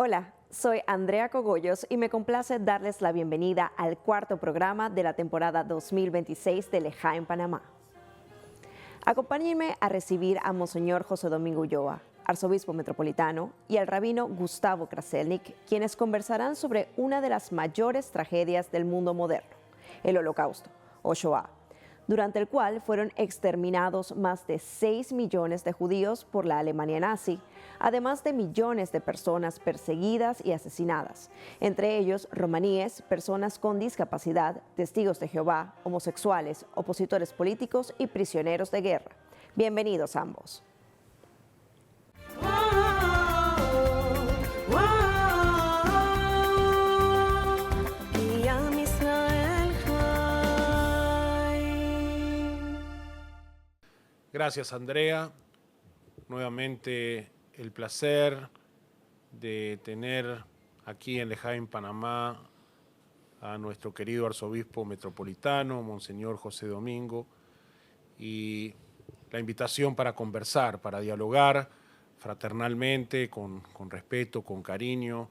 Hola, soy Andrea Cogollos y me complace darles la bienvenida al cuarto programa de la temporada 2026 de Lejá en Panamá. Acompáñenme a recibir a Monseñor José Domingo Ulloa, arzobispo metropolitano, y al rabino Gustavo Kraselnik, quienes conversarán sobre una de las mayores tragedias del mundo moderno, el Holocausto, o Shoah, durante el cual fueron exterminados más de 6 millones de judíos por la Alemania nazi, además de millones de personas perseguidas y asesinadas, entre ellos romaníes, personas con discapacidad, testigos de Jehová, homosexuales, opositores políticos y prisioneros de guerra. Bienvenidos ambos. Gracias, Andrea. Nuevamente el placer de tener aquí en Lejá en Panamá a nuestro querido arzobispo metropolitano, Monseñor José Domingo, y la invitación para conversar, para dialogar fraternalmente, con respeto, con cariño,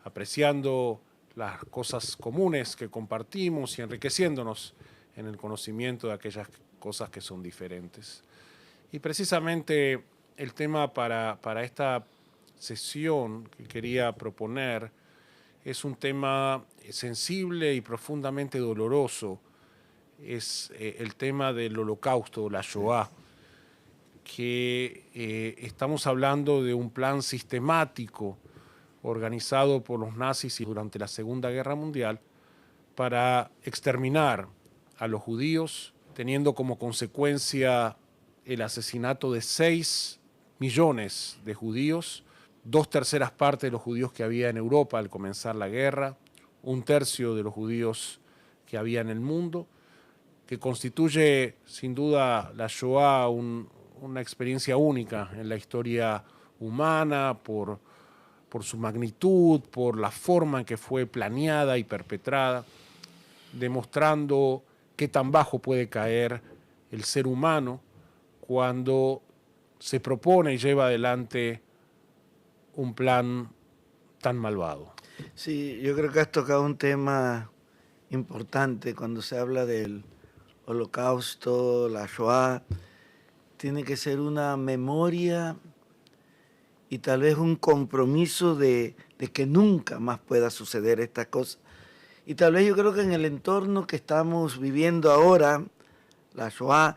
apreciando las cosas comunes que compartimos y enriqueciéndonos en el conocimiento de aquellas cosas que son diferentes. Y precisamente el tema para esta sesión que quería proponer es un tema sensible y profundamente doloroso. Es el tema del Holocausto, la Shoah, que estamos hablando de un plan sistemático organizado por los nazis durante la Segunda Guerra Mundial para exterminar a los judíos, teniendo como consecuencia el asesinato de 6 millones de judíos, 2/3 partes de los judíos que había en Europa al comenzar la guerra, 1/3 de los judíos que había en el mundo, que constituye sin duda la Shoah una experiencia única en la historia humana por su magnitud, por la forma en que fue planeada y perpetrada, demostrando qué tan bajo puede caer el ser humano cuando se propone y lleva adelante un plan tan malvado. Sí, yo creo que has tocado un tema importante cuando se habla del Holocausto, la Shoah. Tiene que ser una memoria y tal vez un compromiso de que nunca más pueda suceder esta cosa. Y tal vez yo creo que en el entorno que estamos viviendo ahora, la Shoah,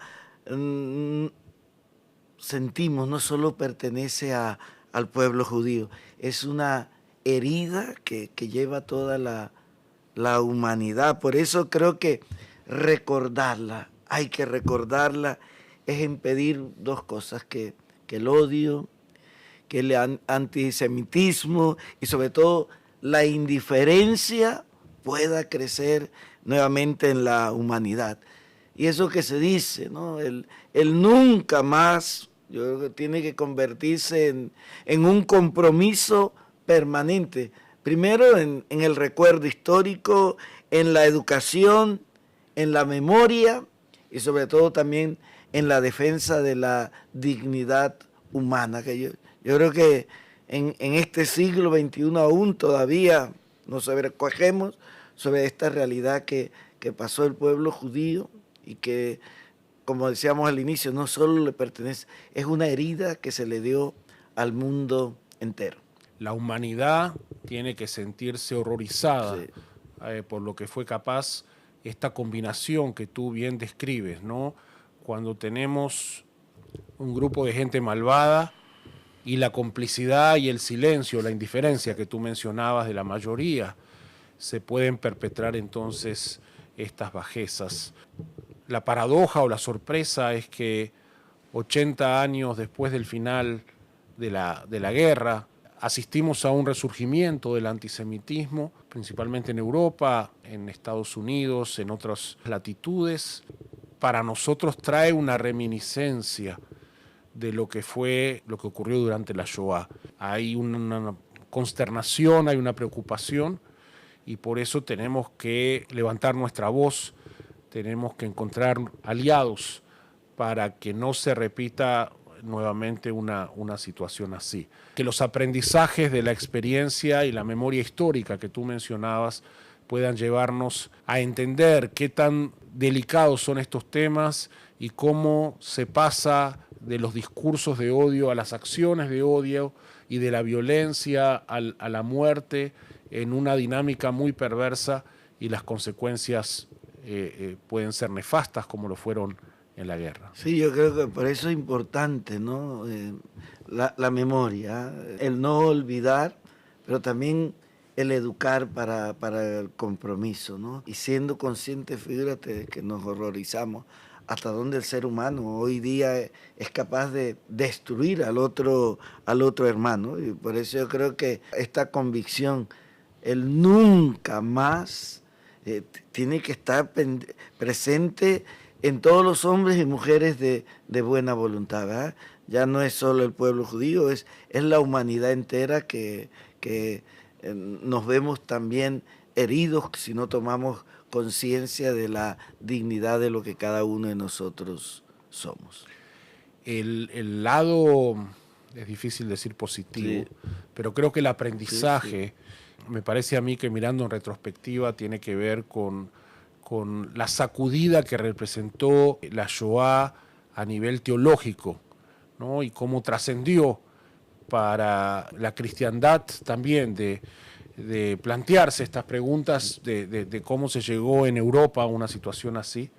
sentimos no solo pertenece al pueblo judío, es una herida que lleva toda la humanidad. Por eso creo que recordarla, hay que recordarla, es impedir dos cosas, que el odio, que el antisemitismo y sobre todo la indiferencia pueda crecer nuevamente en la humanidad. Y eso que se dice, ¿no? El nunca más, yo creo que tiene que convertirse en un compromiso permanente. Primero en el recuerdo histórico, en la educación, en la memoria y sobre todo también en la defensa de la dignidad humana. Que yo creo que en este siglo XXI aún todavía nos sobrecogemos sobre esta realidad que pasó el pueblo judío y que, como decíamos al inicio, no solo le pertenece, es una herida que se le dio al mundo entero. La humanidad tiene que sentirse horrorizada, Sí. Por lo que fue capaz esta combinación que tú bien describes, ¿no? Cuando tenemos un grupo de gente malvada y la complicidad y el silencio, la indiferencia que tú mencionabas de la mayoría, se pueden perpetrar entonces estas bajezas. La paradoja o la sorpresa es que 80 años después del final de la guerra, asistimos a un resurgimiento del antisemitismo, principalmente en Europa, en Estados Unidos, en otras latitudes. Para nosotros trae una reminiscencia de lo que ocurrió durante la Shoah. Hay una consternación, hay una preocupación, y por eso tenemos que levantar nuestra voz, tenemos que encontrar aliados para que no se repita nuevamente una situación así. Que los aprendizajes de la experiencia y la memoria histórica que tú mencionabas puedan llevarnos a entender qué tan delicados son estos temas y cómo se pasa de los discursos de odio a las acciones de odio y de la violencia a la muerte en una dinámica muy perversa, y las consecuencias pueden ser nefastas como lo fueron en la guerra. Sí, yo creo que por eso es importante, ¿no? La memoria, el no olvidar, pero también el educar para el compromiso, ¿no? Y siendo conscientes, fíjate, de que nos horrorizamos hasta dónde el ser humano hoy día es capaz de destruir al otro hermano. Y por eso yo creo que esta convicción, el nunca más, tiene que estar presente en todos los hombres y mujeres de buena voluntad, ¿verdad? Ya no es solo el pueblo judío, es la humanidad entera que nos vemos también heridos si no tomamos conciencia de la dignidad de lo que cada uno de nosotros somos. El lado, es difícil decir positivo, sí, pero creo que el aprendizaje, sí, me parece a mí que mirando en retrospectiva tiene que ver con la sacudida que representó la Shoah a nivel teológico, ¿no? Y cómo trascendió para la cristiandad también de plantearse estas preguntas de cómo se llegó en Europa a una situación así.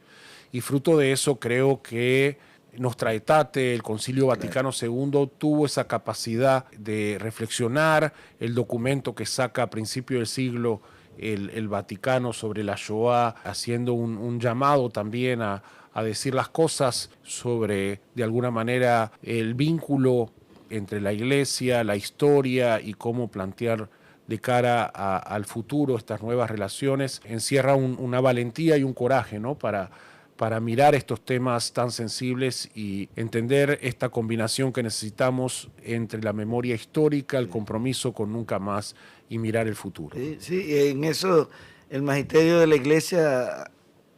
Y fruto de eso creo que Nostra Aetate, el Concilio Vaticano II, tuvo esa capacidad de reflexionar. El documento que saca a principio del siglo el Vaticano sobre la Shoah, haciendo un llamado también a decir las cosas sobre, de alguna manera, el vínculo entre la Iglesia, la historia y cómo plantear de cara al futuro estas nuevas relaciones, encierra una valentía y un coraje, ¿no? para mirar estos temas tan sensibles y entender esta combinación que necesitamos entre la memoria histórica, el compromiso con nunca más y mirar el futuro. Sí, en eso el magisterio de la Iglesia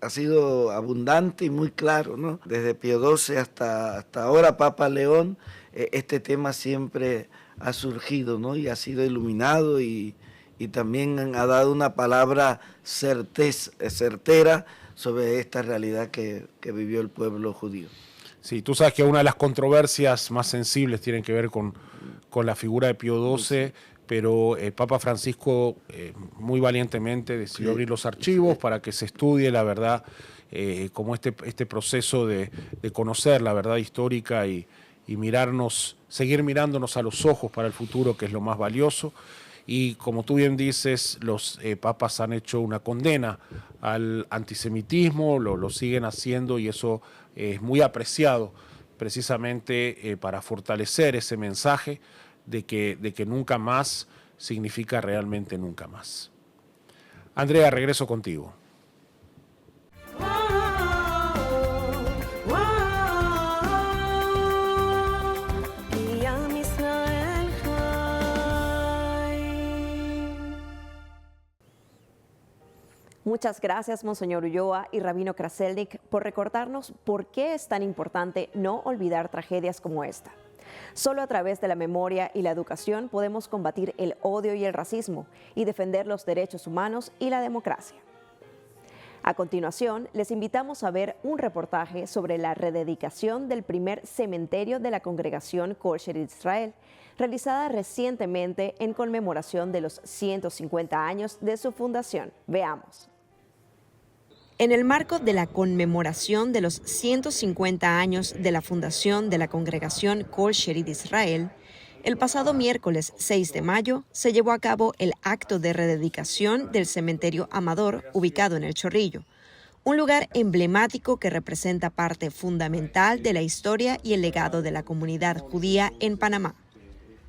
ha sido abundante y muy claro, ¿no? Desde Pío XII hasta ahora Papa León, este tema siempre ha surgido, ¿no? Y ha sido iluminado y también ha dado una palabra certera sobre esta realidad que vivió el pueblo judío. Sí, tú sabes que una de las controversias más sensibles tienen que ver con la figura de Pío XII, pero el Papa Francisco muy valientemente decidió abrir los archivos para que se estudie la verdad, como este proceso de conocer la verdad histórica y seguir mirándonos a los ojos para el futuro, que es lo más valioso. Y como tú bien dices, los papas han hecho una condena al antisemitismo, lo siguen haciendo, y eso es muy apreciado precisamente para fortalecer ese mensaje de que nunca más significa realmente nunca más. Andrea, regreso contigo. Muchas gracias, Monseñor Ulloa y Rabino Kraselnik, por recordarnos por qué es tan importante no olvidar tragedias como esta. Solo a través de la memoria y la educación podemos combatir el odio y el racismo y defender los derechos humanos y la democracia. A continuación, les invitamos a ver un reportaje sobre la rededicación del primer cementerio de la congregación Kol Sherit Israel, realizada recientemente en conmemoración de los 150 años de su fundación. Veamos. En el marco de la conmemoración de los 150 años de la fundación de la congregación Kol Sherit Israel, el pasado miércoles 6 de mayo se llevó a cabo el acto de rededicación del cementerio Amador, ubicado en El Chorrillo, un lugar emblemático que representa parte fundamental de la historia y el legado de la comunidad judía en Panamá.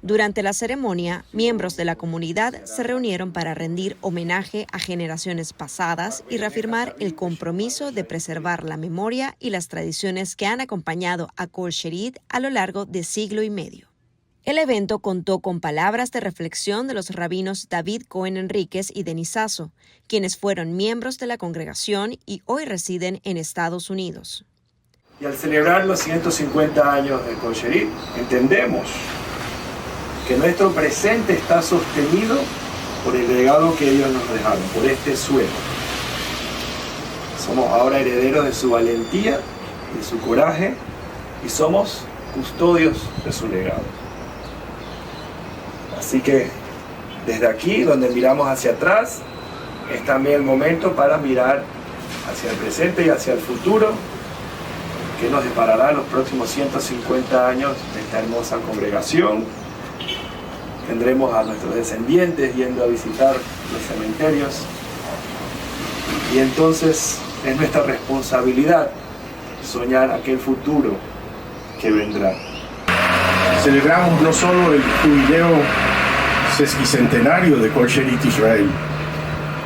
Durante la ceremonia, miembros de la comunidad se reunieron para rendir homenaje a generaciones pasadas y reafirmar el compromiso de preservar la memoria y las tradiciones que han acompañado a Kol Sherit a lo largo de siglo y medio. El evento contó con palabras de reflexión de los rabinos David Cohen Enríquez y Denis Sasso, quienes fueron miembros de la congregación y hoy residen en Estados Unidos. Y al celebrar los 150 años de Kol Sherit, entendemos que nuestro presente está sostenido por el legado que ellos nos dejaron, por este suelo. Somos ahora herederos de su valentía, de su coraje, y somos custodios de su legado. Así que desde aquí, donde miramos hacia atrás, es también el momento para mirar hacia el presente y hacia el futuro, que nos deparará los próximos 150 años de esta hermosa congregación. Tendremos a nuestros descendientes yendo a visitar los cementerios, y entonces es nuestra responsabilidad soñar aquel futuro que vendrá. Celebramos no solo el jubileo sesquicentenario de Kol Sherit Israel,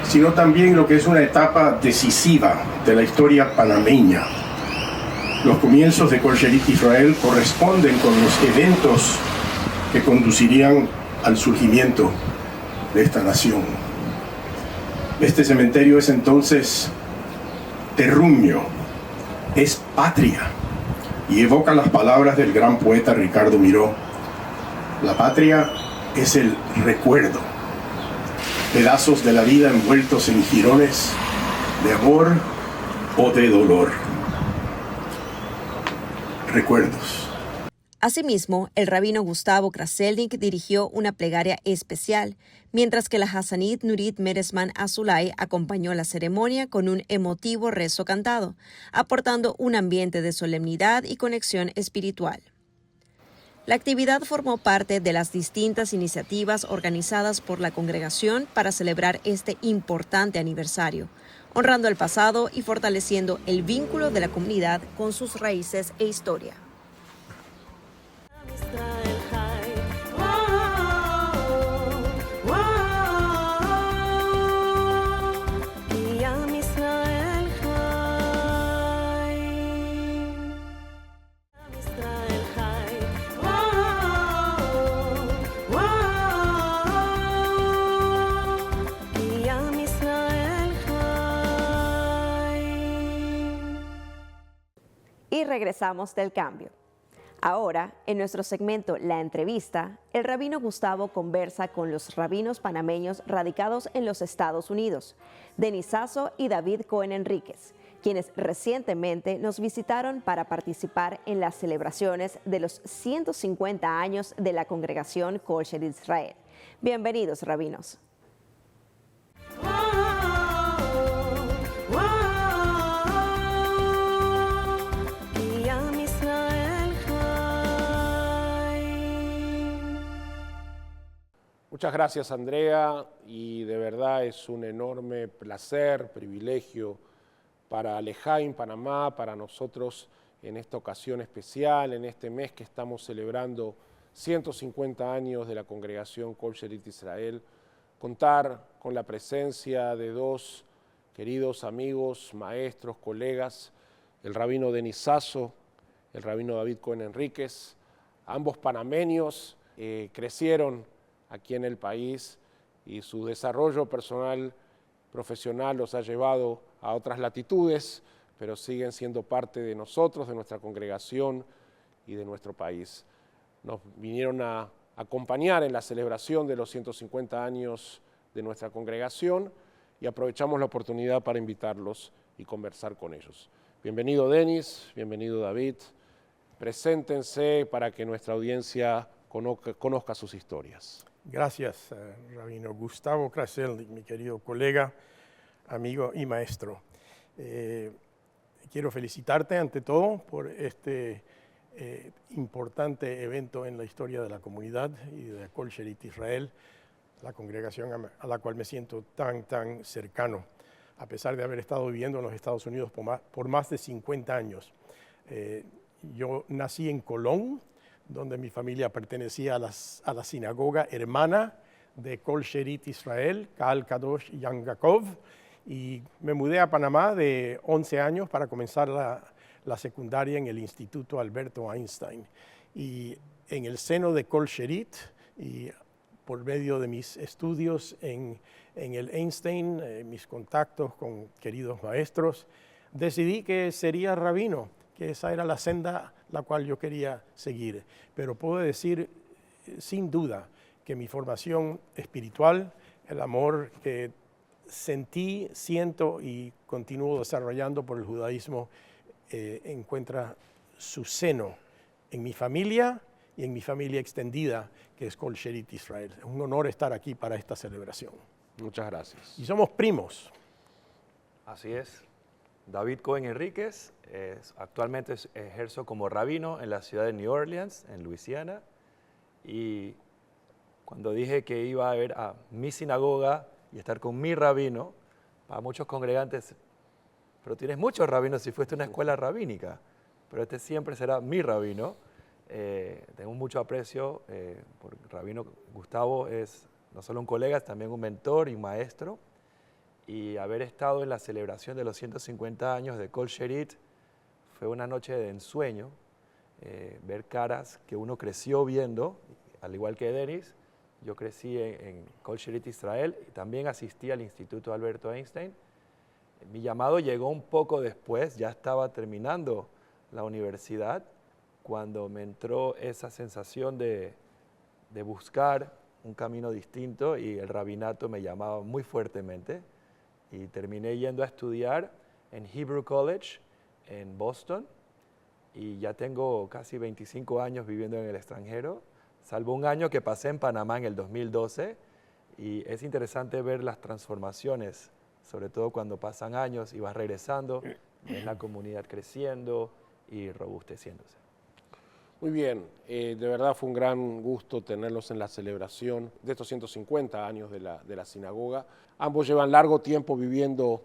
sino también lo que es una etapa decisiva de la historia panameña. Los comienzos de Kol Sherit Israel corresponden con los eventos que conducirían al surgimiento de esta nación. Este cementerio es entonces terruño, es patria, y evoca las palabras del gran poeta Ricardo Miró. La patria es el recuerdo, pedazos de la vida envueltos en jirones de amor o de dolor. Recuerdos. Asimismo, el rabino Gustavo Kraselnik dirigió una plegaria especial, mientras que la Hasanit Nurit Meresman Azulay acompañó la ceremonia con un emotivo rezo cantado, aportando un ambiente de solemnidad y conexión espiritual. La actividad formó parte de las distintas iniciativas organizadas por la congregación para celebrar este importante aniversario, honrando el pasado y fortaleciendo el vínculo de la comunidad con sus raíces e historia. Y regresamos del cambio. Ahora, en nuestro segmento La Entrevista, el rabino Gustavo conversa con los rabinos panameños radicados en los Estados Unidos, Denis Sasso y David Cohen Enríquez, quienes recientemente nos visitaron para participar en las celebraciones de los 150 años de la congregación Kol Sherit Israel. Bienvenidos, rabinos. Muchas gracias, Andrea, y de verdad es un enorme placer, privilegio para Lejaim, Panamá, para nosotros en esta ocasión especial, en este mes que estamos celebrando 150 años de la congregación Kol Sherit Israel, contar con la presencia de dos queridos amigos, maestros, colegas, el rabino Denis Sasso, el rabino David Cohen Enríquez, ambos panameños, crecieron aquí en el país y su desarrollo personal, profesional los ha llevado a otras latitudes, pero siguen siendo parte de nosotros, de nuestra congregación y de nuestro país. Nos vinieron a acompañar en la celebración de los 150 años de nuestra congregación y aprovechamos la oportunidad para invitarlos y conversar con ellos. Bienvenido Denis, bienvenido David, preséntense para que nuestra audiencia conozca sus historias. Gracias, rabino Gustavo Kraselnik, mi querido colega, amigo y maestro. Quiero felicitarte ante todo por este importante evento en la historia de la comunidad y de Kol Sherit Israel, la congregación a la cual me siento tan cercano, a pesar de haber estado viviendo en los Estados Unidos por más de 50 años. Yo nací en Colón, donde mi familia pertenecía a la sinagoga hermana de Kol Sherit Israel, Kahal Kadosh Yan Yaakov, y me mudé a Panamá de 11 años para comenzar la secundaria en el Instituto Alberto Einstein. Y en el seno de Kol Sherit, y por medio de mis estudios en el Einstein, mis contactos con queridos maestros, decidí que sería rabino que esa era la senda la cual yo quería seguir. Pero puedo decir sin duda que mi formación espiritual, el amor que sentí, siento y continúo desarrollando por el judaísmo, encuentra su seno en mi familia y en mi familia extendida, que es Kol Sherit Israel. Es un honor estar aquí para esta celebración. Muchas gracias. Y somos primos. Así es. David Cohen Enríquez actualmente ejerzo como rabino en la ciudad de New Orleans, en Luisiana. Y cuando dije que iba a ir a mi sinagoga y estar con mi rabino, para muchos congregantes, pero tienes muchos rabinos si fuiste a una escuela rabínica, pero este siempre será mi rabino. Tengo mucho aprecio por el rabino Gustavo, es no solo un colega, es también un mentor y un maestro. Y haber estado en la celebración de los 150 años de Kol Sherit fue una noche de ensueño, ver caras que uno creció viendo, al igual que Denis. Yo crecí en Kol Sherit Israel y también asistí al Instituto Alberto Einstein. Mi llamado llegó un poco después, ya estaba terminando la universidad, cuando me entró esa sensación de buscar un camino distinto y el rabinato me llamaba muy fuertemente. Y terminé yendo a estudiar en Hebrew College en Boston y ya tengo casi 25 años viviendo en el extranjero, salvo un año que pasé en Panamá en el 2012, y es interesante ver las transformaciones, sobre todo cuando pasan años y vas regresando, ves la comunidad creciendo y robusteciéndose. Muy bien, de verdad fue un gran gusto tenerlos en la celebración de estos 150 años de la sinagoga. Ambos llevan largo tiempo viviendo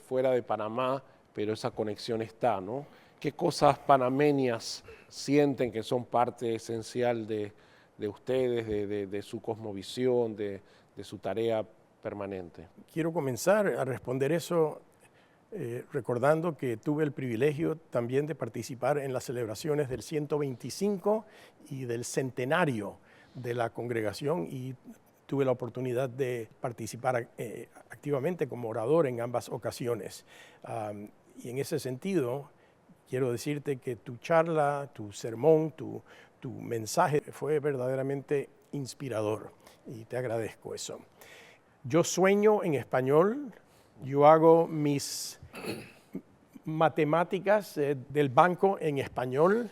fuera de Panamá, pero esa conexión está, ¿no? ¿Qué cosas panameñas sienten que son parte esencial de ustedes, de su cosmovisión, de su tarea permanente? Quiero comenzar a responder eso recordando que tuve el privilegio también de participar en las celebraciones del 125 y del centenario de la congregación, y tuve la oportunidad de participar activamente como orador en ambas ocasiones. Y en ese sentido, quiero decirte que tu charla, tu sermón, tu mensaje fue verdaderamente inspirador y te agradezco eso. Yo sueño en español, yo hago mis matemáticas del banco en español,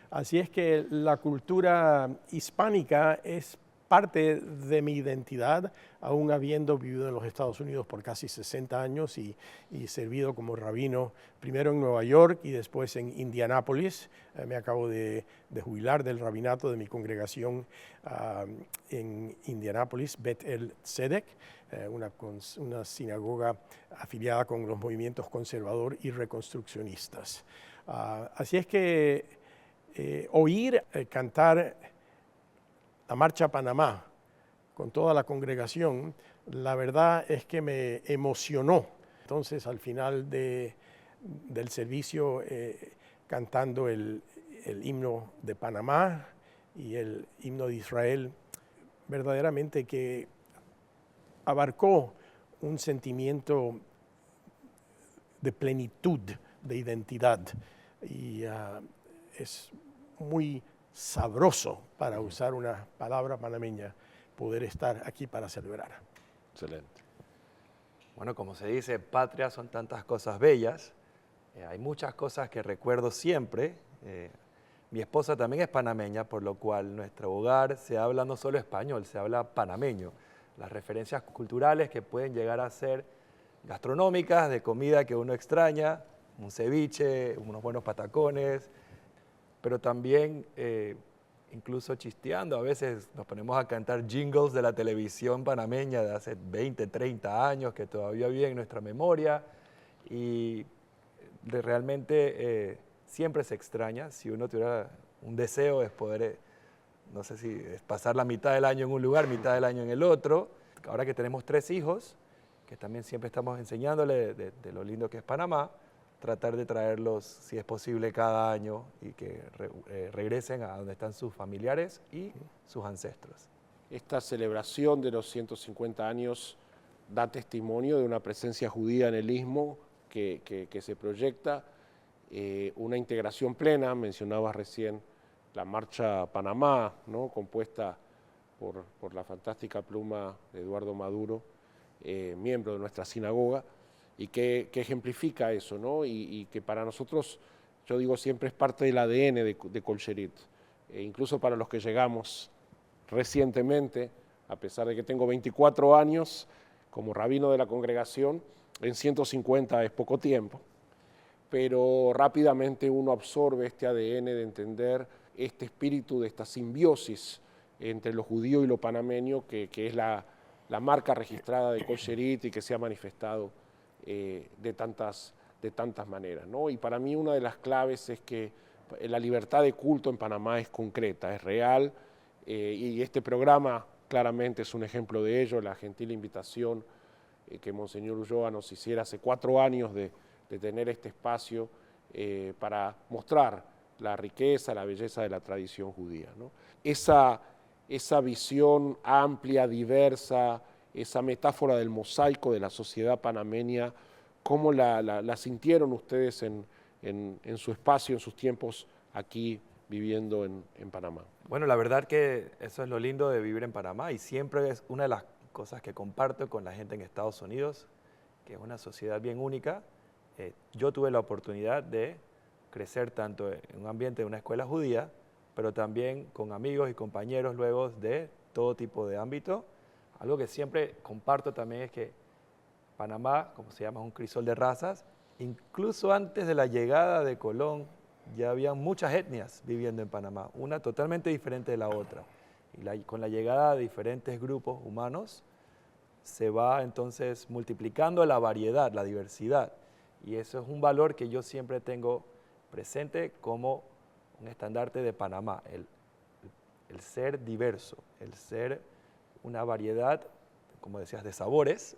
así es que la cultura hispánica es parte de mi identidad, aún habiendo vivido en los Estados Unidos por casi 60 años y servido como rabino, primero en Nueva York y después en Indianápolis. Me acabo de jubilar del rabinato de mi congregación en Indianápolis, Bet El Tzedek, una sinagoga afiliada con los movimientos conservador y reconstruccionistas. Así es que oír cantar la Marcha Panamá con toda la congregación, la verdad es que me emocionó. Entonces, al final del servicio, cantando el himno de Panamá y el himno de Israel, verdaderamente que abarcó un sentimiento de plenitud, de identidad, y es muy sabroso, para usar una palabra panameña, poder estar aquí para celebrar. Excelente. Bueno, como se dice, patria son tantas cosas bellas. Hay muchas cosas que recuerdo siempre. Mi esposa también es panameña, por lo cual en nuestro hogar se habla no solo español, se habla panameño. Las referencias culturales que pueden llegar a ser gastronómicas, de comida que uno extraña, un ceviche, unos buenos patacones, pero también incluso chisteando, a veces nos ponemos a cantar jingles de la televisión panameña de hace 20, 30 años que todavía viven en nuestra memoria, y realmente siempre se extraña. Si uno tuviera un deseo es poder, no sé si es pasar la mitad del año en un lugar, mitad del año en el otro. Ahora que tenemos 3 hijos, que también siempre estamos enseñándole de lo lindo que es Panamá, tratar de traerlos, si es posible, cada año, y que regresen a donde están sus familiares y sus ancestros. Esta celebración de los 150 años da testimonio de una presencia judía en el Istmo que se proyecta. una integración plena. Mencionabas recién la Marcha Panamá, ¿no? Compuesta por la fantástica pluma de Eduardo Maduro, miembro de nuestra sinagoga, y que ejemplifica eso, ¿no? Y que para nosotros, yo digo siempre, es parte del ADN de Kol Sherit. Incluso para los que llegamos recientemente, a pesar de que tengo 24 años como rabino de la congregación, en 150 es poco tiempo, pero rápidamente uno absorbe este ADN de entender este espíritu de esta simbiosis entre lo judío y lo panameño, que es la marca registrada de Kol Sherit y que se ha manifestado de tantas maneras, ¿no? Y para mí una de las claves es que la libertad de culto en Panamá es concreta, es real, y este programa claramente es un ejemplo de ello. La gentil invitación que Monseñor Ulloa nos hiciera hace 4 años de tener este espacio para mostrar la riqueza, la belleza de la tradición judía, ¿no? Esa visión amplia, diversa, esa metáfora del mosaico de la sociedad panameña, ¿cómo la sintieron ustedes en su espacio, en sus tiempos aquí viviendo en Panamá? Bueno, la verdad que eso es lo lindo de vivir en Panamá y siempre es una de las cosas que comparto con la gente en Estados Unidos, que es una sociedad bien única. Yo tuve la oportunidad de crecer tanto en un ambiente de una escuela judía, pero también con amigos y compañeros luego de todo tipo de ámbito. Algo que siempre comparto también es que Panamá, como se llama, es un crisol de razas. Incluso antes de la llegada de Colón, ya había muchas etnias viviendo en Panamá, una totalmente diferente de la otra. Y con la llegada de diferentes grupos humanos, se va entonces multiplicando la variedad, la diversidad. Y eso es un valor que yo siempre tengo presente como un estandarte de Panamá, el ser diverso, el ser una variedad, como decías, de sabores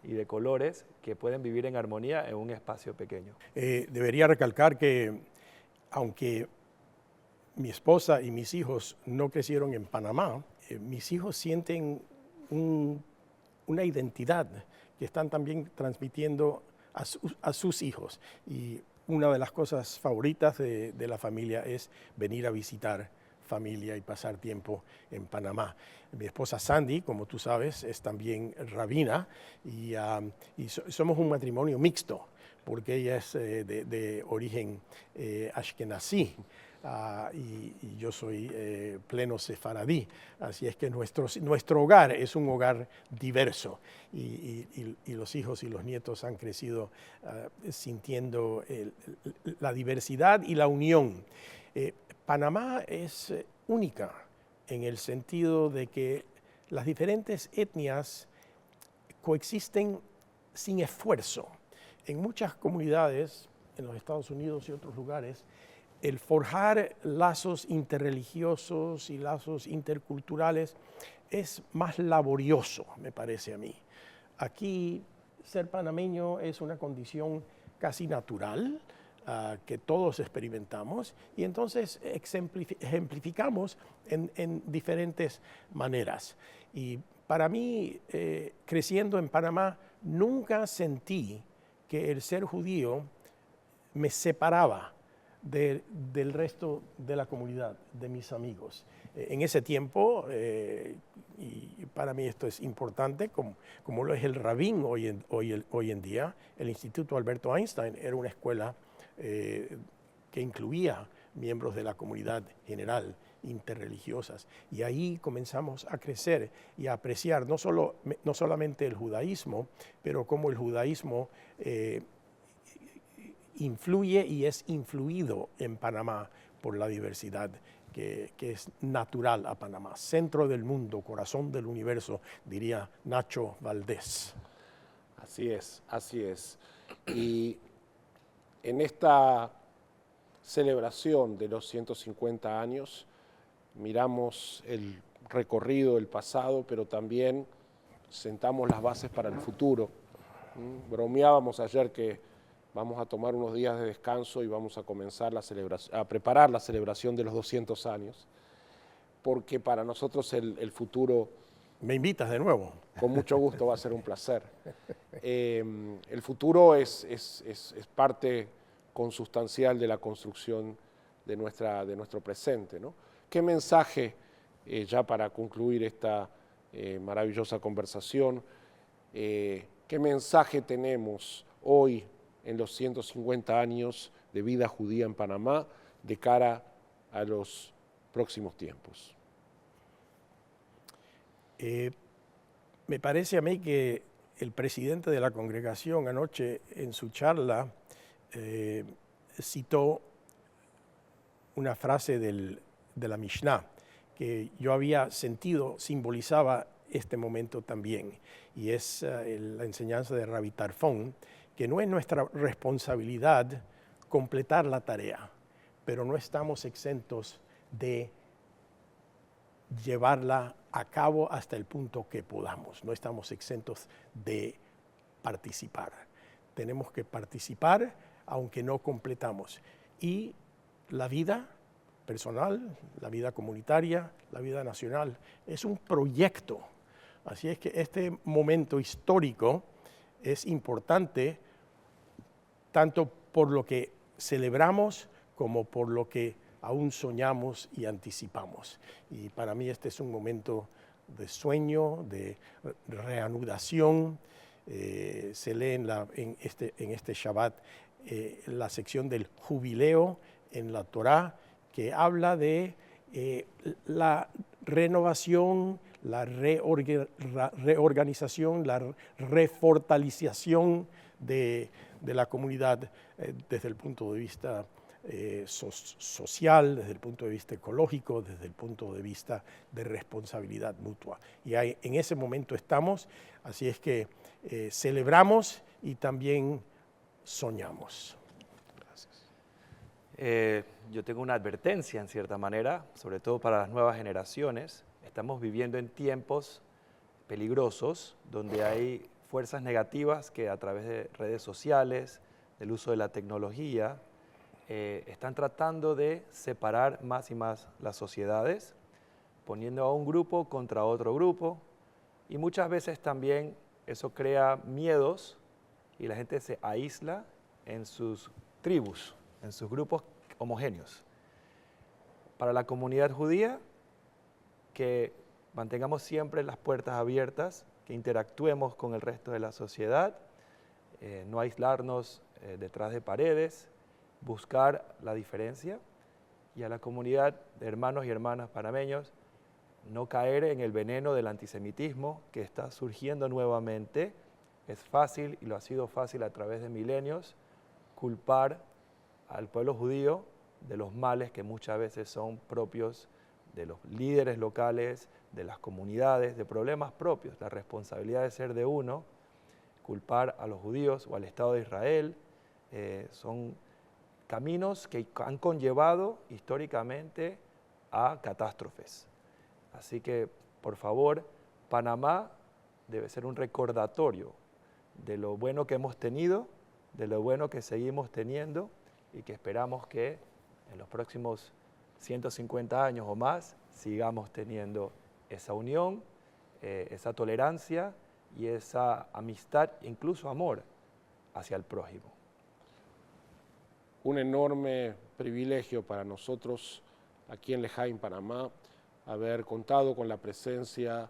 y de colores que pueden vivir en armonía en un espacio pequeño. Debería recalcar que aunque mi esposa y mis hijos no crecieron en Panamá, mis hijos sienten una identidad que están también transmitiendo a sus hijos. Y una de las cosas favoritas de la familia es venir a visitar familia y pasar tiempo en Panamá. Mi esposa Sandy, como tú sabes, es también rabina y somos un matrimonio mixto, porque ella es de origen ashkenazí y yo soy pleno sefaradí. Así es que nuestro hogar es un hogar diverso y los hijos y los nietos han crecido sintiendo la diversidad y la unión. Panamá es única en el sentido de que las diferentes etnias coexisten sin esfuerzo. En muchas comunidades, en los Estados Unidos y otros lugares, el forjar lazos interreligiosos y lazos interculturales es más laborioso, me parece a mí. Aquí, ser panameño es una condición casi natural, que todos experimentamos, y entonces ejemplificamos en diferentes maneras. Y para mí, creciendo en Panamá, nunca sentí que el ser judío me separaba del resto de la comunidad, de mis amigos. En ese tiempo, y para mí esto es importante, como lo es el Rabin hoy en día, el Instituto Alberto Einstein era una escuela que incluía miembros de la comunidad general, interreligiosas. Y ahí comenzamos a crecer y a apreciar no solamente el judaísmo, pero cómo el judaísmo influye y es influido en Panamá por la diversidad que es natural a Panamá. Centro del mundo, corazón del universo, diría Nacho Valdés. Así es, así es. Y en esta celebración de los 150 años, miramos el recorrido del pasado, pero también sentamos las bases para el futuro. Bromeábamos ayer que vamos a tomar unos días de descanso y vamos a comenzar a preparar la celebración de los 200 años, porque para nosotros el futuro... ¿Me invitas de nuevo? Con mucho gusto, va a ser un placer. El futuro es parte consustancial de la construcción de nuestro presente, ¿no? ¿Qué mensaje, ya para concluir esta maravillosa conversación, qué mensaje tenemos hoy en los 150 años de vida judía en Panamá de cara a los próximos tiempos? Me parece a mí que el presidente de la congregación anoche en su charla citó una frase de la Mishnah que yo había sentido simbolizaba este momento también, y es la enseñanza de Rabbi Tarfon, que no es nuestra responsabilidad completar la tarea, pero no estamos exentos de llevarla a cabo hasta el punto que podamos. No estamos exentos de participar. Tenemos que participar aunque no completamos. Y la vida personal, la vida comunitaria, la vida nacional, es un proyecto. Así es que este momento histórico es importante tanto por lo que celebramos como por lo que aún soñamos y anticipamos. Y para mí este es un momento de sueño, de reanudación. Se lee en este Shabbat la sección del jubileo en la Torá, que habla de la renovación, la reorganización, la refortalecización de la comunidad desde el punto de vista social, desde el punto de vista ecológico, desde el punto de vista de responsabilidad mutua. Y en ese momento estamos, así es que celebramos y también soñamos. Gracias. Yo tengo una advertencia en cierta manera, sobre todo para las nuevas generaciones. Estamos viviendo en tiempos peligrosos donde hay fuerzas negativas que a través de redes sociales, del uso de la tecnología, están tratando de separar más y más las sociedades, poniendo a un grupo contra otro grupo, y muchas veces también eso crea miedos y la gente se aísla en sus tribus, en sus grupos homogéneos. Para la comunidad judía, que mantengamos siempre las puertas abiertas, que interactuemos con el resto de la sociedad, no aislarnos detrás de paredes, buscar la diferencia, y a la comunidad de hermanos y hermanas panameños, no caer en el veneno del antisemitismo que está surgiendo nuevamente. Es fácil, y lo ha sido fácil a través de milenios, culpar al pueblo judío de los males que muchas veces son propios de los líderes locales, de las comunidades, de problemas propios. La responsabilidad de ser de uno, culpar a los judíos o al Estado de Israel, son caminos que han conllevado históricamente a catástrofes. Así que, por favor, Panamá debe ser un recordatorio de lo bueno que hemos tenido, de lo bueno que seguimos teniendo, y que esperamos que en los próximos 150 años o más sigamos teniendo esa unión, esa tolerancia y esa amistad, incluso amor hacia el prójimo. Un enorme privilegio para nosotros aquí en Lejaim, Panamá, haber contado con la presencia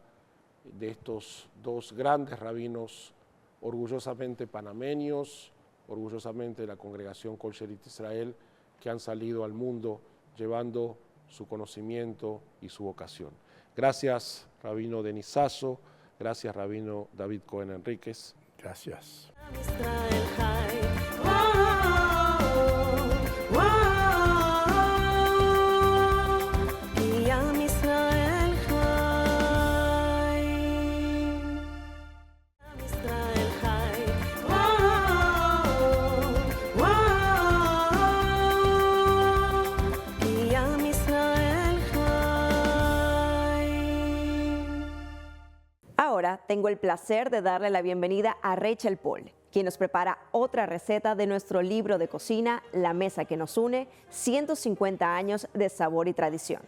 de estos dos grandes rabinos, orgullosamente panameños, orgullosamente de la congregación Kol Sherit Israel, que han salido al mundo llevando su conocimiento y su vocación. Gracias, Rabino Denis Sasso. Gracias, Rabino David Cohen Enríquez. Gracias. Ahora tengo el placer de darle la bienvenida a Rachel Paul, quien nos prepara otra receta de nuestro libro de cocina, La Mesa que nos une, 150 años de sabor y tradición.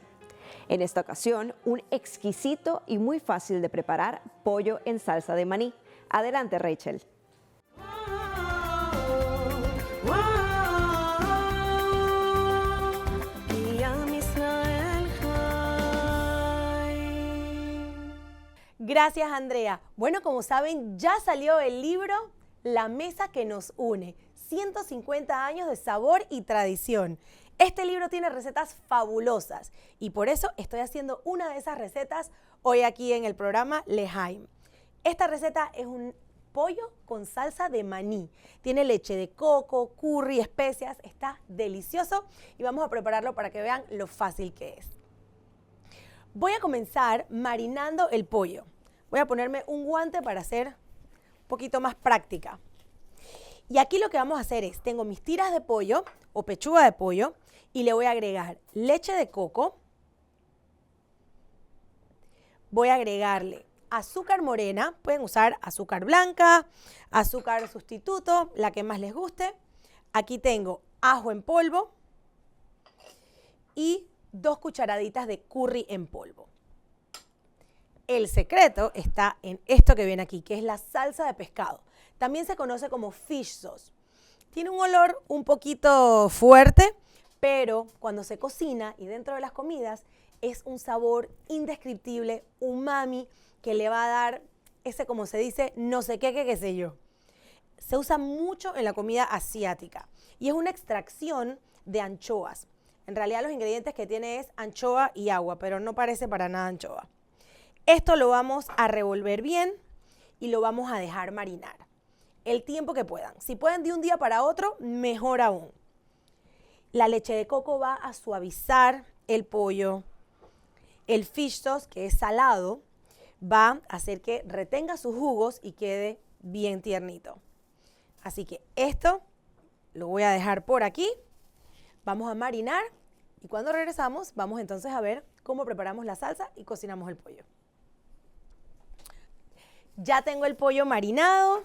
En esta ocasión, un exquisito y muy fácil de preparar pollo en salsa de maní. Adelante, Rachel. Gracias, Andrea. Bueno, como saben, ya salió el libro La mesa que nos une, 150 años de sabor y tradición. Este libro tiene recetas fabulosas y por eso estoy haciendo una de esas recetas hoy aquí en el programa L'Ehaim. Esta receta es un pollo con salsa de maní. Tiene leche de coco, curry, especias, está delicioso y vamos a prepararlo para que vean lo fácil que es. Voy a comenzar marinando el pollo. Voy a ponerme un guante para hacer un poquito más práctica. Y aquí lo que vamos a hacer es, tengo mis tiras de pollo o pechuga de pollo y le voy a agregar leche de coco. Voy a agregarle azúcar morena, pueden usar azúcar blanca, azúcar sustituto, la que más les guste. Aquí tengo ajo en polvo y 2 cucharaditas de curry en polvo. El secreto está en esto que viene aquí, que es la salsa de pescado. También se conoce como fish sauce. Tiene un olor un poquito fuerte, pero cuando se cocina y dentro de las comidas es un sabor indescriptible, umami, que le va a dar ese, como se dice, no sé qué sé yo. Se usa mucho en la comida asiática y es una extracción de anchoas. En realidad los ingredientes que tiene es anchoa y agua, pero no parece para nada anchoa. Esto lo vamos a revolver bien y lo vamos a dejar marinar el tiempo que puedan. Si pueden de un día para otro, mejor aún. La leche de coco va a suavizar el pollo. El fish sauce, que es salado, va a hacer que retenga sus jugos y quede bien tiernito. Así que esto lo voy a dejar por aquí. Vamos a marinar y cuando regresamos vamos entonces a ver cómo preparamos la salsa y cocinamos el pollo. Ya tengo el pollo marinado,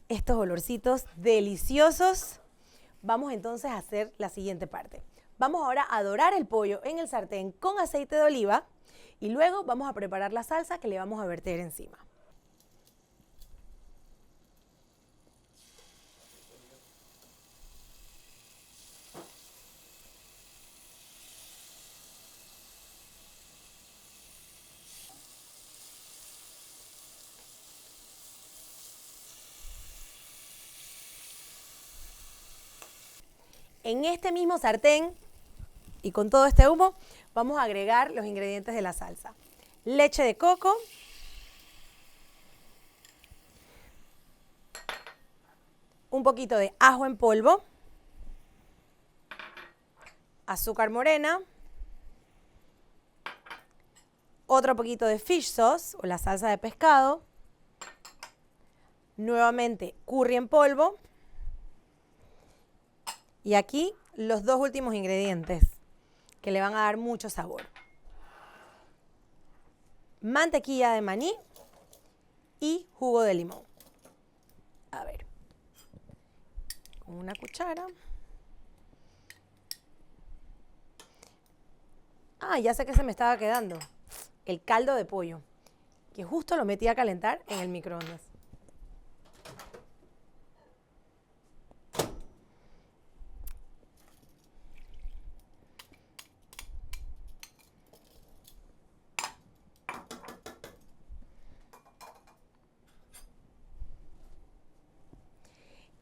estos olorcitos deliciosos. Vamos entonces a hacer la siguiente parte. Vamos ahora a dorar el pollo en el sartén con aceite de oliva y luego vamos a preparar la salsa que le vamos a verter encima. En este mismo sartén y con todo este humo vamos a agregar los ingredientes de la salsa. Leche de coco, un poquito de ajo en polvo, azúcar morena, otro poquito de fish sauce o la salsa de pescado, nuevamente curry en polvo y aquí los 2 últimos ingredientes que le van a dar mucho sabor. Mantequilla de maní y jugo de limón. A ver, con una cuchara. Ah, ya sé que se me estaba quedando. El caldo de pollo, que justo lo metí a calentar en el microondas.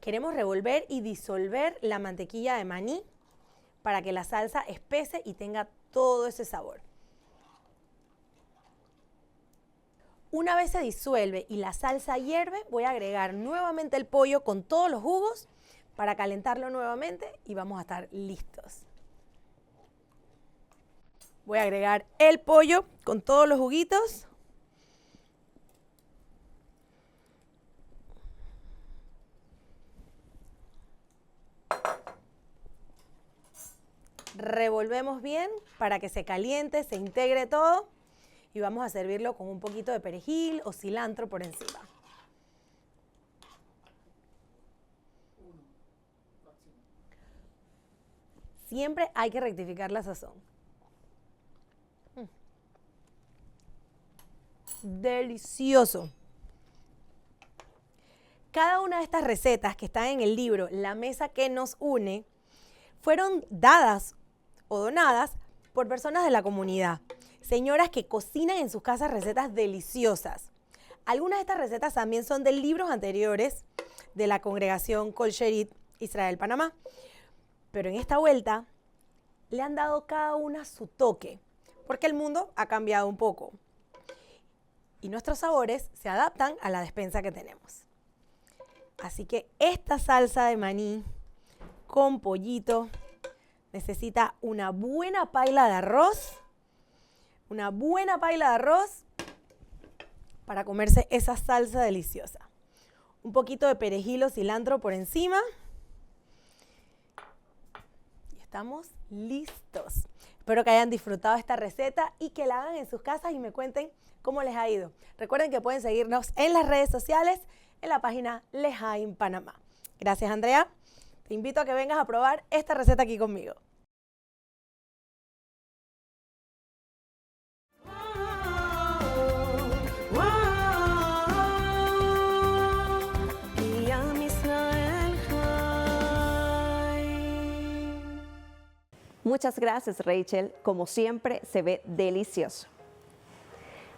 Queremos revolver y disolver la mantequilla de maní para que la salsa espese y tenga todo ese sabor. Una vez se disuelve y la salsa hierve, voy a agregar nuevamente el pollo con todos los jugos para calentarlo nuevamente y vamos a estar listos. Voy a agregar el pollo con todos los juguitos. Revolvemos bien para que se caliente, se integre todo y vamos a servirlo con un poquito de perejil o cilantro por encima. Siempre hay que rectificar la sazón. Delicioso. Cada una de estas recetas que están en el libro La mesa que nos une fueron dadas o donadas por personas de la comunidad. señoras que cocinan en sus casas recetas deliciosas. Algunas de estas recetas también son de libros anteriores de la congregación Kol Sherit Israel Panamá. Pero en esta vuelta le han dado cada una su toque, porque el mundo ha cambiado un poco. Y nuestros sabores se adaptan a la despensa que tenemos. Así que esta salsa de maní con pollito necesita una buena paila de arroz. Una buena paila de arroz para comerse esa salsa deliciosa. Un poquito de perejil o cilantro por encima. Y estamos listos. Espero que hayan disfrutado esta receta y que la hagan en sus casas y me cuenten cómo les ha ido. Recuerden que pueden seguirnos en las redes sociales, en la página L'Echaim Panamá. Gracias, Andrea. Te invito a que vengas a probar esta receta aquí conmigo. Muchas gracias, Rachel. Como siempre, se ve delicioso.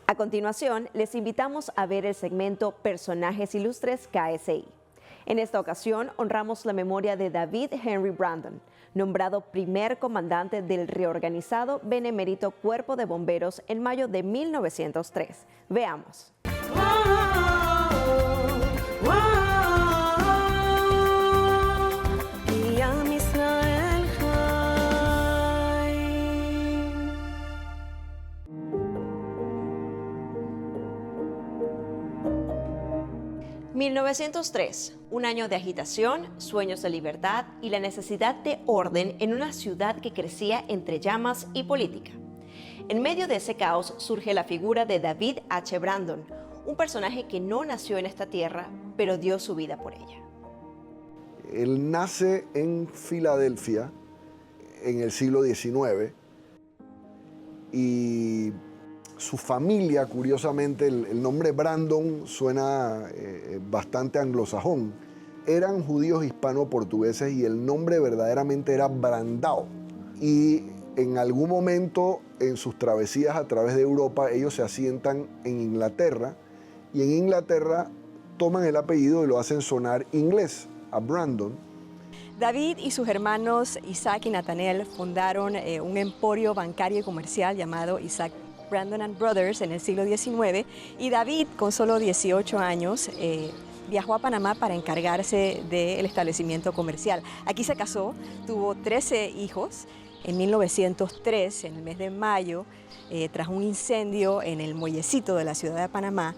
A continuación, les invitamos a ver el segmento Personajes Ilustres KSI. En esta ocasión, honramos la memoria de David Henry Brandon, nombrado primer comandante del reorganizado Benemérito Cuerpo de Bomberos en mayo de 1903. Veamos. «1903, un año de agitación, sueños de libertad y la necesidad de orden en una ciudad que crecía entre llamas y política. En medio de ese caos surge la figura de David H. Brandon, un personaje que no nació en esta tierra, pero dio su vida por ella». Él nace en Filadelfia en el siglo XIX y su familia, curiosamente, el nombre Brandon suena bastante anglosajón. Eran judíos hispano-portugueses y el nombre verdaderamente era Brandao. Y en algún momento en sus travesías a través de Europa, ellos se asientan en Inglaterra y en Inglaterra toman el apellido y lo hacen sonar inglés, a Brandon. David y sus hermanos Isaac y Nathaniel fundaron un emporio bancario y comercial llamado Isaac Brandon and Brothers en el siglo XIX, y David, con solo 18 años, viajó a Panamá para encargarse del establecimiento comercial. Aquí se casó, tuvo 13 hijos. En 1903, en el mes de mayo, tras un incendio en el muellecito de la ciudad de Panamá,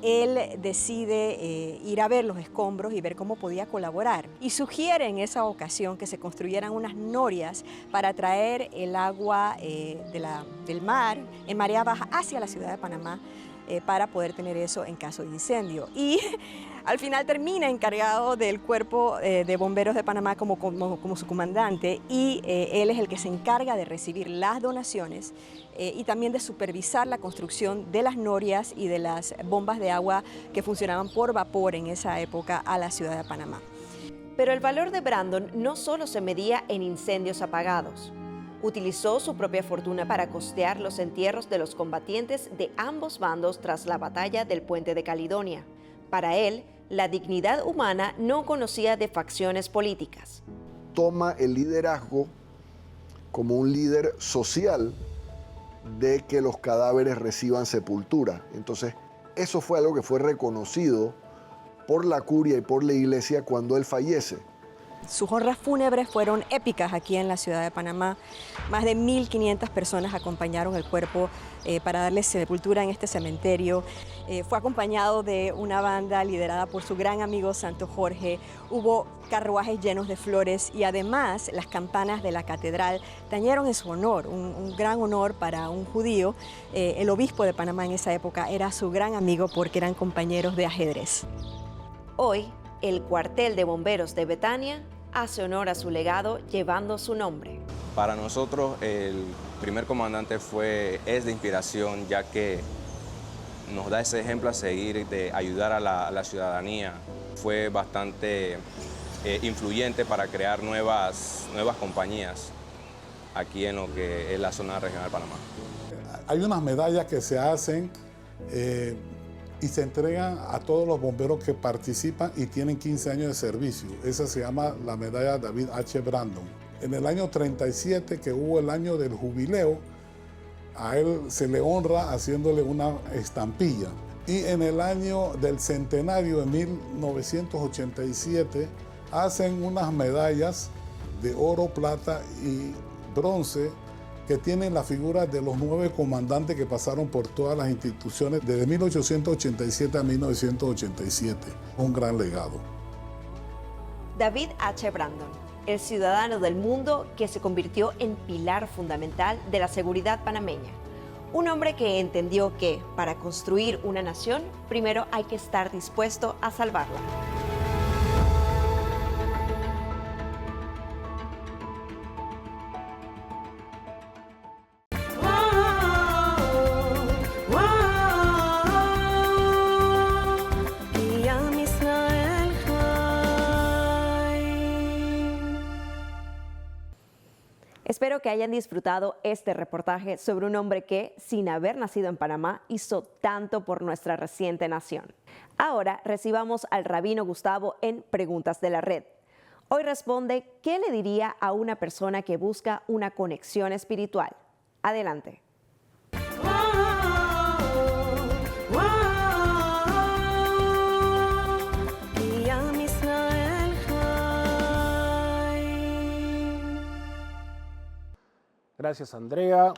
él decide ir a ver los escombros y ver cómo podía colaborar. Y sugiere en esa ocasión que se construyeran unas norias para traer el agua del mar en marea baja hacia la ciudad de Panamá para poder tener eso en caso de incendio. Y al final termina encargado del Cuerpo de Bomberos de Panamá como su comandante, y él es el que se encarga de recibir las donaciones y también de supervisar la construcción de las norias y de las bombas de agua que funcionaban por vapor en esa época a la ciudad de Panamá. Pero el valor de Brandon no solo se medía en incendios apagados. Utilizó su propia fortuna para costear los entierros de los combatientes de ambos bandos tras la batalla del Puente de Caledonia. Para él, la dignidad humana no conocía de facciones políticas. Toma el liderazgo como un líder social de que los cadáveres reciban sepultura. Entonces, eso fue algo que fue reconocido por la curia y por la iglesia cuando él fallece. Sus honras fúnebres fueron épicas aquí en la ciudad de Panamá. Más de 1.500 personas acompañaron el cuerpo para darle sepultura en este cementerio. Fue acompañado de una banda liderada por su gran amigo Santo Jorge. Hubo carruajes llenos de flores y además las campanas de la catedral tañeron en su honor, un gran honor para un judío. El obispo de Panamá en esa época era su gran amigo porque eran compañeros de ajedrez. Hoy, el cuartel de bomberos de Betania hace honor a su legado llevando su nombre. Para nosotros el primer comandante es de inspiración, ya que nos da ese ejemplo a seguir de ayudar a la ciudadanía. Fue bastante influyente para crear nuevas compañías aquí en lo que es la zona regional de Panamá. Hay unas medallas que se hacen y se entregan a todos los bomberos que participan y tienen 15 años de servicio. Esa se llama la medalla David H. Brandon. En el año 37, que hubo el año del jubileo, a él se le honra haciéndole una estampilla. Y en el año del centenario de 1987, hacen unas medallas de oro, plata y bronce que tienen la figura de los 9 comandantes que pasaron por todas las instituciones desde 1887 a 1987. Un gran legado. David H. Brandon, el ciudadano del mundo que se convirtió en pilar fundamental de la seguridad panameña. Un hombre que entendió que para construir una nación, primero hay que estar dispuesto a salvarla. Espero que hayan disfrutado este reportaje sobre un hombre que, sin haber nacido en Panamá, hizo tanto por nuestra reciente nación. Ahora recibamos al rabino Gustavo en Preguntas de la Red. Hoy responde, ¿qué le diría a una persona que busca una conexión espiritual? Adelante. Gracias, Andrea.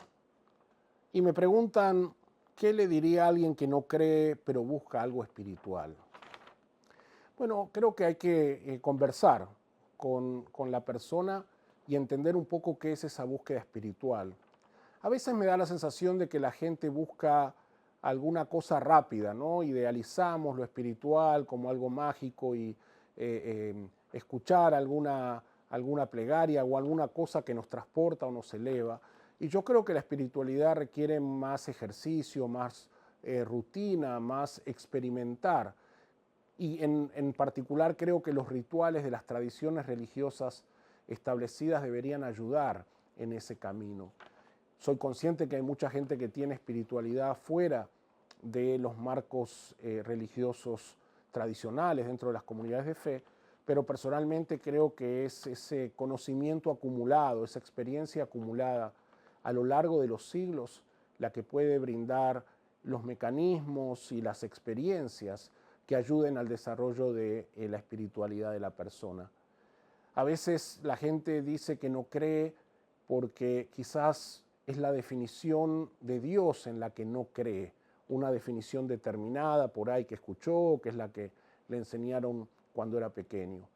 Y me preguntan, ¿qué le diría a alguien que no cree pero busca algo espiritual? Bueno, creo que hay que conversar con la persona y entender un poco qué es esa búsqueda espiritual. A veces me da la sensación de que la gente busca alguna cosa rápida, ¿no? Idealizamos lo espiritual como algo mágico y escuchar alguna plegaria o alguna cosa que nos transporta o nos eleva. Y yo creo que la espiritualidad requiere más ejercicio, más rutina, más experimentar. Y en particular creo que los rituales de las tradiciones religiosas establecidas deberían ayudar en ese camino. Soy consciente que hay mucha gente que tiene espiritualidad fuera de los marcos religiosos tradicionales dentro de las comunidades de fe, pero personalmente creo que es ese conocimiento acumulado, esa experiencia acumulada a lo largo de los siglos la que puede brindar los mecanismos y las experiencias que ayuden al desarrollo de la espiritualidad de la persona. A veces la gente dice que no cree porque quizás es la definición de Dios en la que no cree, una definición determinada por ahí que escuchó, que es la que le enseñaron cuando era pequeño.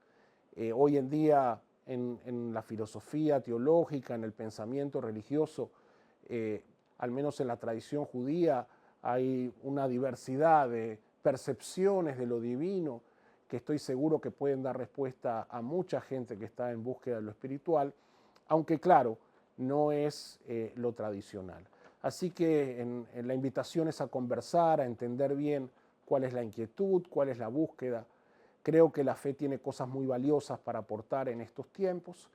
Hoy en día en la filosofía teológica, en el pensamiento religioso, al menos en la tradición judía, hay una diversidad de percepciones de lo divino que estoy seguro que pueden dar respuesta a mucha gente que está en búsqueda de lo espiritual, aunque claro, no es lo tradicional. Así que la invitación es a conversar, a entender bien cuál es la inquietud, cuál es la búsqueda. Creo que la fe tiene cosas muy valiosas para aportar en estos tiempos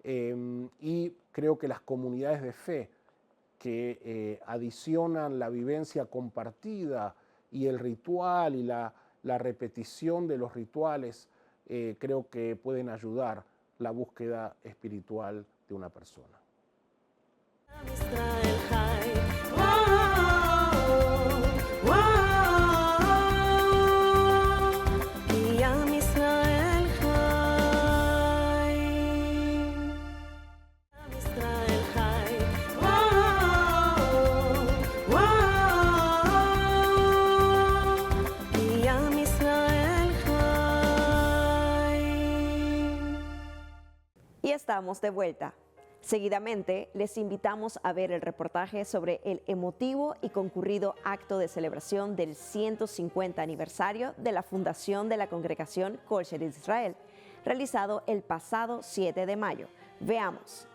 y creo que las comunidades de fe que adicionan la vivencia compartida y el ritual y la repetición de los rituales, creo que pueden ayudar la búsqueda espiritual de una persona. Y estamos de vuelta. Seguidamente, les invitamos a ver el reportaje sobre el emotivo y concurrido acto de celebración del 150 aniversario de la fundación de la Congregación Kol Sheretz Israel, realizado el pasado 7 de mayo. Veamos.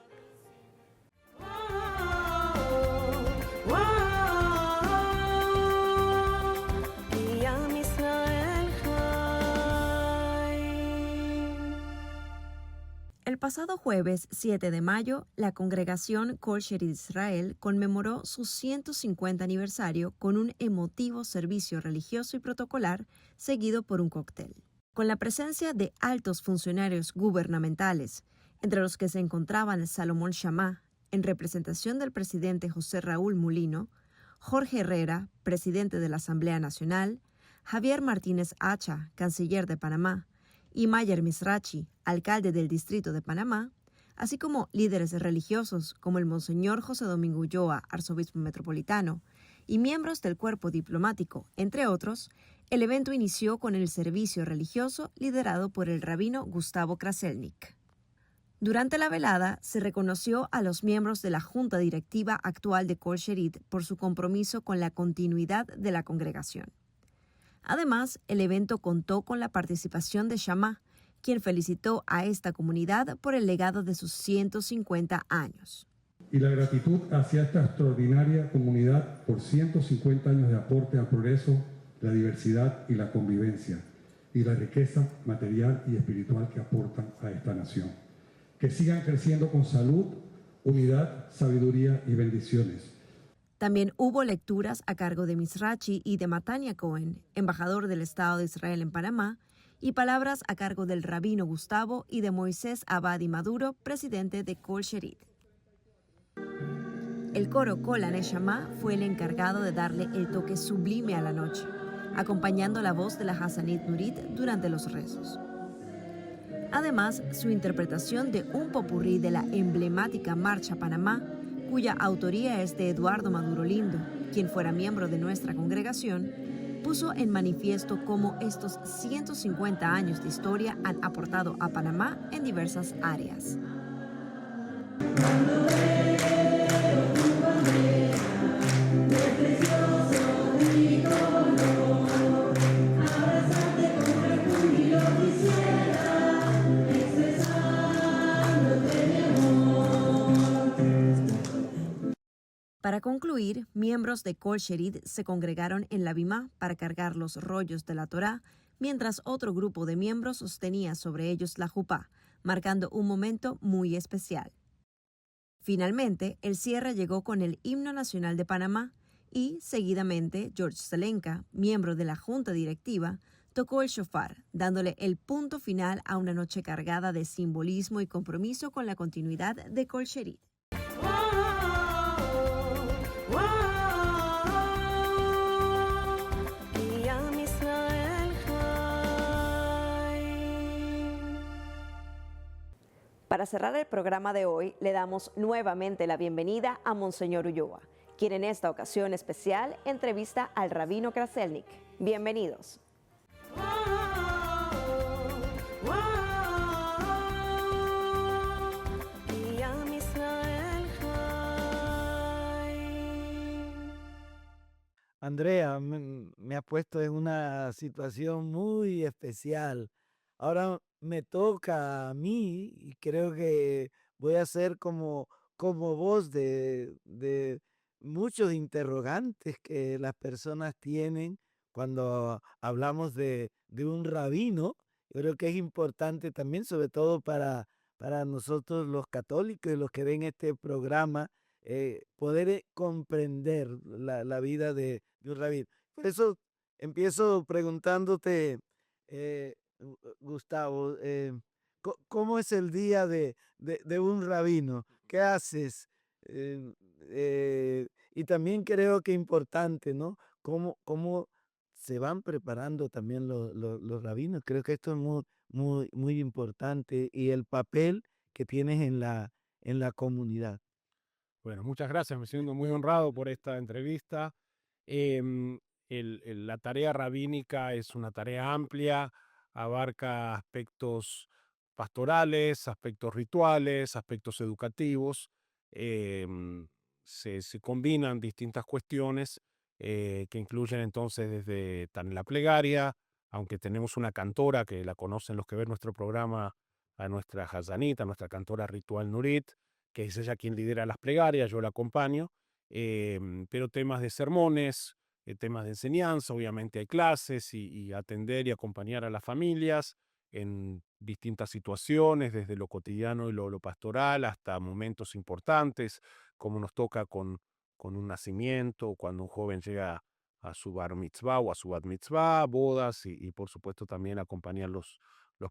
El El pasado jueves 7 de mayo, la congregación Kol Sherit Israel conmemoró su 150 aniversario con un emotivo servicio religioso y protocolar seguido por un cóctel. Con la presencia de altos funcionarios gubernamentales, entre los que se encontraban Salomón Shammah, en representación del presidente José Raúl Mulino, Jorge Herrera, presidente de la Asamblea Nacional, Javier Martínez Acha, canciller de Panamá, y Mayer Misrachi, alcalde del Distrito de Panamá, así como líderes religiosos como el Monseñor José Domingo Ulloa, arzobispo metropolitano, y miembros del cuerpo diplomático, entre otros, el evento inició con el servicio religioso liderado por el rabino Gustavo Kraselnik. Durante la velada se reconoció a los miembros de la Junta Directiva actual de Kol Sherit por su compromiso con la continuidad de la congregación. Además, el evento contó con la participación de Shammah, quien felicitó a esta comunidad por el legado de sus 150 años. Y la gratitud hacia esta extraordinaria comunidad por 150 años de aporte al progreso, la diversidad y la convivencia, y la riqueza material y espiritual que aportan a esta nación. Que sigan creciendo con salud, unidad, sabiduría y bendiciones. También hubo lecturas a cargo de Misrachi y de Matania Cohen, embajador del Estado de Israel en Panamá, y palabras a cargo del rabino Gustavo y de Moisés Abadi Maduro, presidente de Kol Sherit. El coro Kol Shammah fue el encargado de darle el toque sublime a la noche, acompañando la voz de la Hasanit Nurit durante los rezos. Además, su interpretación de un popurrí de la emblemática Marcha Panamá, cuya autoría es de Eduardo Maduro Lindo, quien fuera miembro de nuestra congregación, puso en manifiesto cómo estos 150 años de historia han aportado a Panamá en diversas áreas. Para concluir, miembros de Kol Sherit se congregaron en la Bimá para cargar los rollos de la Torá, mientras otro grupo de miembros sostenía sobre ellos la jupá, marcando un momento muy especial. Finalmente, el cierre llegó con el himno nacional de Panamá y, seguidamente, George Zelenka, miembro de la junta directiva, tocó el shofar, dándole el punto final a una noche cargada de simbolismo y compromiso con la continuidad de Kol Sherit. Para cerrar el programa de hoy, le damos nuevamente la bienvenida a Monseñor Ulloa, quien en esta ocasión especial entrevista al rabino Kraselnik. Bienvenidos. Andrea, me ha puesto en una situación muy especial. Ahora me toca a mí y creo que voy a ser como voz de muchos interrogantes que las personas tienen cuando hablamos de un rabino. Yo creo que es importante también, sobre todo para nosotros los católicos y los que ven este programa, poder comprender la vida de un rabino. Por eso empiezo preguntándote, Gustavo, ¿cómo es el día de un rabino? ¿Qué haces? Y también creo que es importante, ¿no? ¿Cómo se van preparando también los rabinos? Creo que esto es muy importante y el papel que tienes en la comunidad. Bueno, muchas gracias, me siento muy honrado por esta entrevista. La tarea rabínica es una tarea amplia, abarca aspectos pastorales, aspectos rituales, aspectos educativos. Se combinan distintas cuestiones que incluyen entonces desde la plegaria, aunque tenemos una cantora que la conocen los que ven nuestro programa, a nuestra Hazanit, a nuestra cantora ritual Nurit, que es ella quien lidera las plegarias, yo la acompaño, pero temas de sermones, temas de enseñanza, obviamente hay clases y atender y acompañar a las familias, en distintas situaciones, desde lo cotidiano y lo pastoral hasta momentos importantes, como nos toca con un nacimiento, cuando un joven llega a su bar mitzvah o a su bat mitzvah, bodas y por supuesto también acompañar los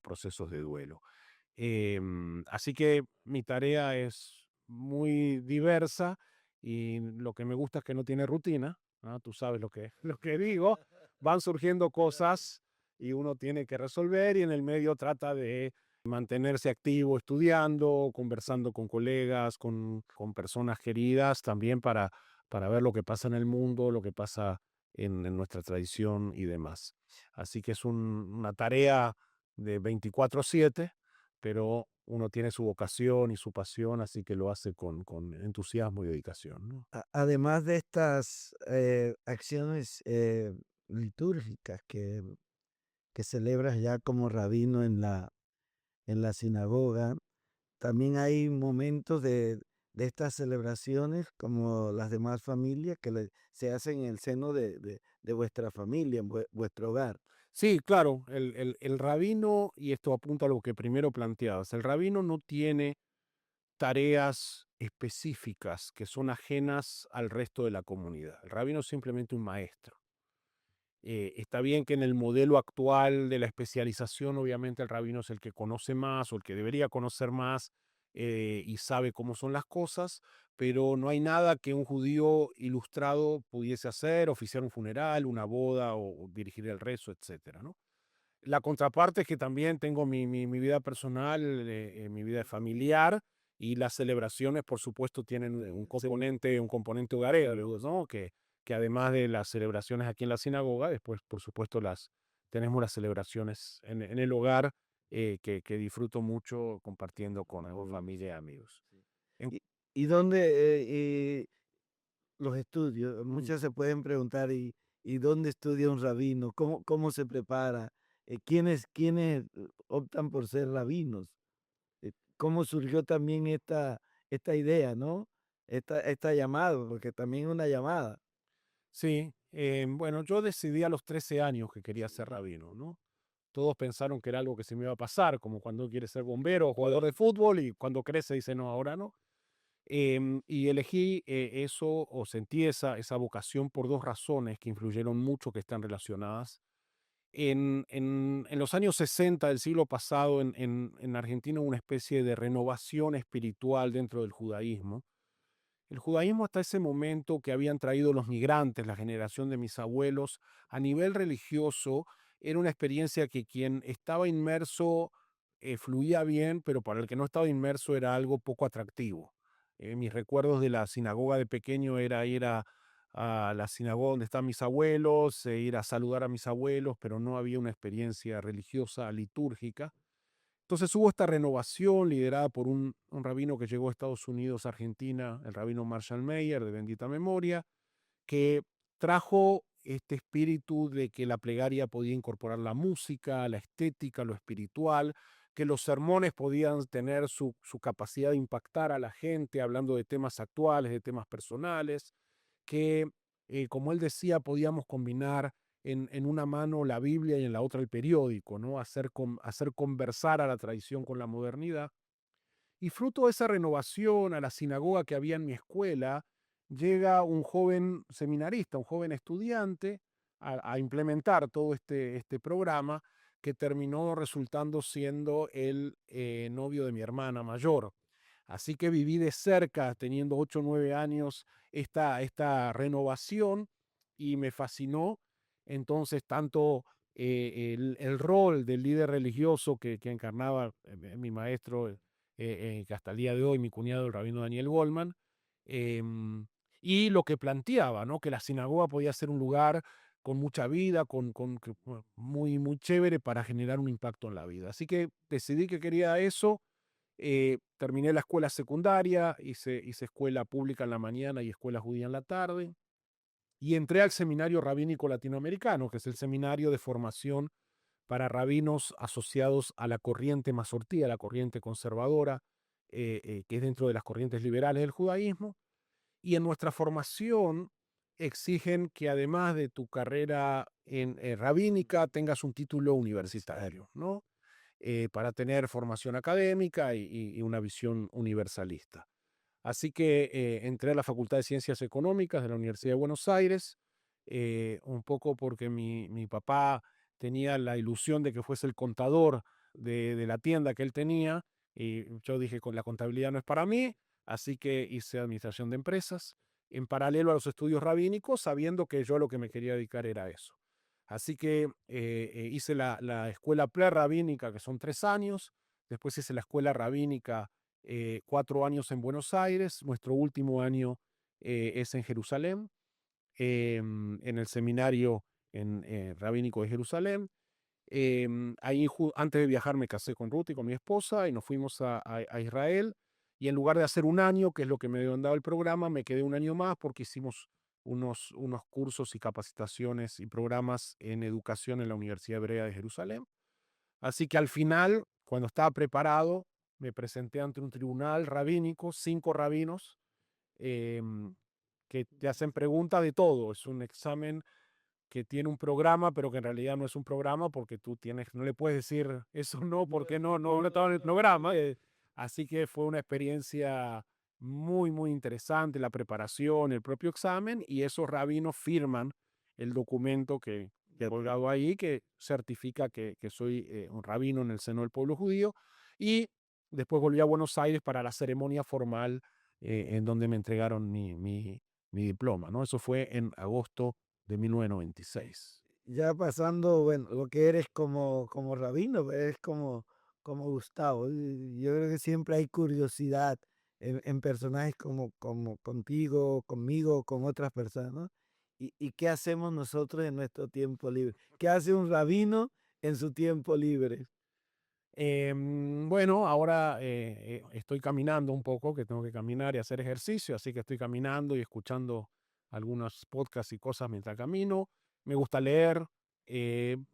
procesos de duelo. Así que mi tarea es muy diversa y lo que me gusta es que no tiene rutina, ¿no? Tú sabes lo que digo, van surgiendo cosas y uno tiene que resolver y en el medio trata de mantenerse activo estudiando, conversando con colegas, con personas queridas, también para ver lo que pasa en el mundo, lo que pasa en nuestra tradición y demás. Así que es una tarea de 24/7, pero uno tiene su vocación y su pasión, así que lo hace con entusiasmo y dedicación, ¿no? Además de estas acciones litúrgicas que celebras ya como rabino en la sinagoga, también hay momentos de estas celebraciones como las demás familias se hacen en el seno de vuestra familia, en vuestro hogar. Sí, claro, el rabino, y esto apunta a lo que primero planteabas, el rabino no tiene tareas específicas que son ajenas al resto de la comunidad. El rabino es simplemente un maestro. Está bien que en el modelo actual de la especialización, obviamente el rabino es el que conoce más o el que debería conocer más y sabe cómo son las cosas, pero no hay nada que un judío ilustrado pudiese hacer, oficiar un funeral, una boda o dirigir el rezo, etcétera, ¿no? La contraparte es que también tengo mi vida personal, mi vida familiar y las celebraciones, por supuesto, tienen un componente hogareño, ¿no? Que además de las celebraciones aquí en la sinagoga, después, por supuesto, tenemos las celebraciones en el hogar que disfruto mucho compartiendo con familia y amigos. En- ¿Y, y dónde los estudios? Muchos se pueden preguntar, ¿y dónde estudia un rabino? ¿Cómo se prepara? ¿Quiénes optan por ser rabinos? ¿Cómo surgió también esta idea, ¿no? Esta llamada, porque también es una llamada. Sí, bueno, yo decidí a los 13 años que quería ser rabino, ¿no? Todos pensaron que era algo que se me iba a pasar, como cuando quiere ser bombero o jugador de fútbol y cuando crece dice, no, ahora no. Y elegí eso o sentí esa vocación por dos razones que influyeron mucho, que están relacionadas. En los años 60 del siglo pasado, en Argentina, hubo una especie de renovación espiritual dentro del judaísmo. El judaísmo hasta ese momento que habían traído los migrantes, la generación de mis abuelos, a nivel religioso, era una experiencia que quien estaba inmerso fluía bien, pero para el que no estaba inmerso era algo poco atractivo. Mis recuerdos de la sinagoga de pequeño era ir a la sinagoga donde están mis abuelos, ir a saludar a mis abuelos, pero no había una experiencia religiosa, litúrgica. Entonces hubo esta renovación liderada por un rabino que llegó a Estados Unidos, Argentina, el rabino Marshall Mayer, de bendita memoria, que trajo este espíritu de que la plegaria podía incorporar la música, la estética, lo espiritual, que los sermones podían tener su capacidad de impactar a la gente hablando de temas actuales, de temas personales, que, como él decía, podíamos combinar en una mano la Biblia y en la otra el periódico, ¿no? Hacer conversar a la tradición con la modernidad. Y fruto de esa renovación a la sinagoga que había en mi escuela, llega un joven seminarista, un joven estudiante, a implementar todo este programa que terminó resultando siendo el novio de mi hermana mayor. Así que viví de cerca, teniendo 8 o 9 años, esta renovación y me fascinó. Entonces, tanto el rol del líder religioso que encarnaba mi maestro, que hasta el día de hoy mi cuñado, el rabino Daniel Goldman, y lo que planteaba, ¿no? Que la sinagoga podía ser un lugar con mucha vida, muy chévere para generar un impacto en la vida. Así que decidí que quería eso. Terminé la escuela secundaria, hice escuela pública en la mañana y escuela judía en la tarde, y entré al Seminario Rabínico Latinoamericano, que es el seminario de formación para rabinos asociados a la corriente masortía, la corriente conservadora, que es dentro de las corrientes liberales del judaísmo. Y en nuestra formación exigen que además de tu carrera rabínica tengas un título universitario, ¿no? para tener formación académica y una visión universalista. Así que entré a la Facultad de Ciencias Económicas de la Universidad de Buenos Aires, un poco porque mi papá tenía la ilusión de que fuese el contador de la tienda que él tenía, y yo dije, con la contabilidad no es para mí, así que hice administración de empresas, en paralelo a los estudios rabínicos, sabiendo que yo lo que me quería dedicar era eso. Así que hice la escuela prerrabínica, que son 3 años, después hice la escuela rabínica 4 años en Buenos Aires, nuestro último año es en Jerusalén, en el seminario rabínico de Jerusalén. Ahí antes de viajar me casé con Ruth y con mi esposa y nos fuimos a Israel, y en lugar de hacer un año, que es lo que me había dado el programa, me quedé un año más porque hicimos unos cursos y capacitaciones y programas en educación en la Universidad Hebrea de Jerusalén. Así que al final, cuando estaba preparado, me presenté ante un tribunal rabínico, 5 rabinos, que te hacen preguntas de todo. Es un examen que tiene un programa, pero que en realidad no es un programa, porque tú no le puedes decir eso no, porque no estaba en el programa. Así que fue una experiencia muy, muy interesante, la preparación, el propio examen, y esos rabinos firman el documento que he colgado ahí, que certifica que soy un rabino en el seno del pueblo judío. Y después volví a Buenos Aires para la ceremonia formal en donde me entregaron mi diploma, ¿no? Eso fue en agosto de 1996. Ya pasando, bueno, lo que eres como rabino, eres como Gustavo. Yo creo que siempre hay curiosidad en personajes como contigo, conmigo, con otras personas, ¿no? ¿Y qué hacemos nosotros en nuestro tiempo libre? ¿Qué hace un rabino en su tiempo libre? Bueno, ahora estoy caminando un poco, que tengo que caminar y hacer ejercicio, así que estoy caminando y escuchando algunos podcasts y cosas mientras camino. Me gusta leer,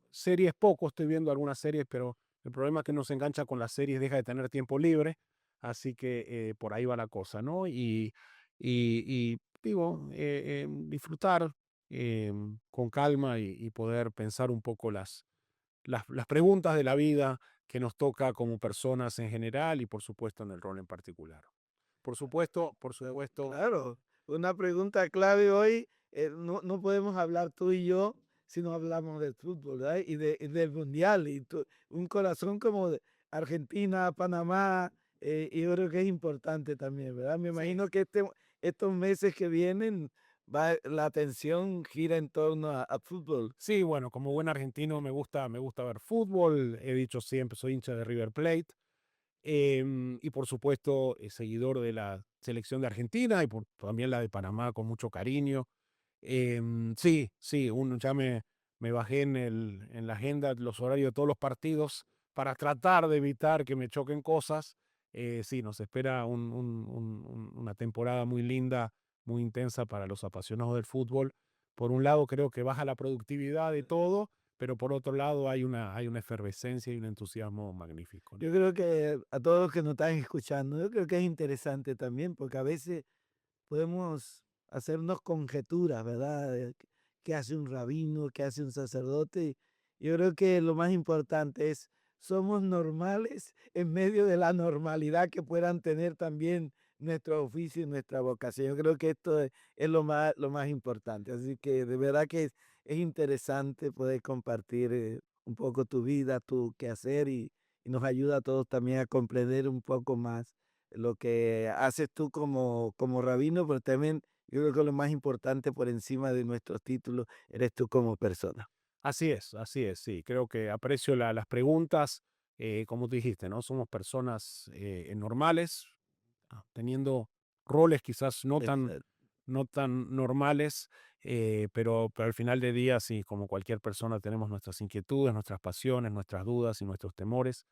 series poco, estoy viendo algunas series, pero el problema es que uno se engancha con las series, deja de tener tiempo libre, así que por ahí va la cosa, ¿no? Y digo, disfrutar con calma y poder pensar un poco las preguntas de la vida que nos toca como personas en general y por supuesto en el rol en particular. Por supuesto. Claro, una pregunta clave hoy, no podemos hablar tú y yo si no hablamos del fútbol, ¿verdad? Y del mundial, un corazón como de Argentina, Panamá, y yo creo que es importante también, ¿verdad? Me imagino que estos meses que vienen, la atención gira en torno a fútbol. Sí, bueno, como buen argentino me gusta ver fútbol, he dicho siempre, soy hincha de River Plate, y por supuesto seguidor de la selección de Argentina y también la de Panamá con mucho cariño. Sí, ya me bajé en la agenda los horarios de todos los partidos para tratar de evitar que me choquen cosas. Sí, nos espera una temporada muy linda, muy intensa para los apasionados del fútbol. Por un lado, creo que baja la productividad de todo, pero por otro lado hay una efervescencia y un entusiasmo magnífico, ¿no? Yo creo que a todos los que nos están escuchando, yo creo que es interesante también, porque a veces podemos hacernos conjeturas, ¿verdad? ¿Qué hace un rabino? ¿Qué hace un sacerdote? Yo creo que lo más importante es, somos normales en medio de la normalidad que puedan tener también nuestro oficio y nuestra vocación. Yo creo que esto es lo más importante. Así que de verdad que es interesante poder compartir un poco tu vida, tu quehacer, y nos ayuda a todos también a comprender un poco más lo que haces tú como rabino, pero también yo creo que lo más importante por encima de nuestros títulos eres tú como persona. Así es, sí. Creo que aprecio las preguntas, como tú dijiste, ¿no? Somos personas normales, teniendo roles quizás no tan normales, pero al final del día, sí, como cualquier persona, tenemos nuestras inquietudes, nuestras pasiones, nuestras dudas y nuestros temores.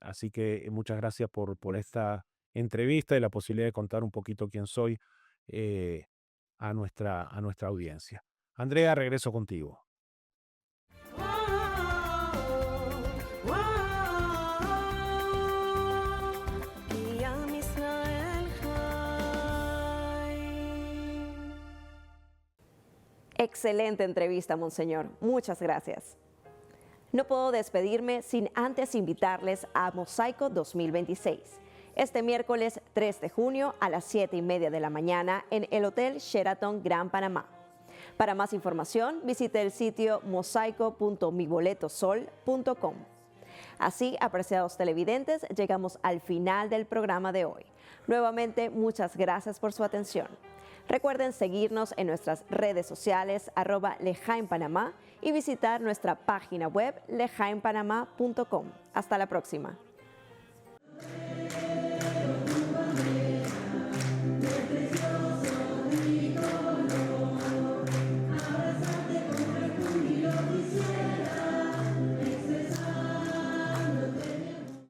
Así que muchas gracias por esta entrevista y la posibilidad de contar un poquito quién soy a nuestra audiencia. Andrea, regreso contigo. Excelente entrevista, monseñor. Muchas gracias. No puedo despedirme sin antes invitarles a Mosaico 2026. Este miércoles 3 de junio a las 7:30 de la mañana en el Hotel Sheraton Gran Panamá. Para más información, visite el sitio mosaico.miboletosol.com. Así, apreciados televidentes, llegamos al final del programa de hoy. Nuevamente, muchas gracias por su atención. Recuerden seguirnos en nuestras redes sociales @lejaenpanamá y visitar nuestra página web lejaenpanamá.com. Hasta la próxima.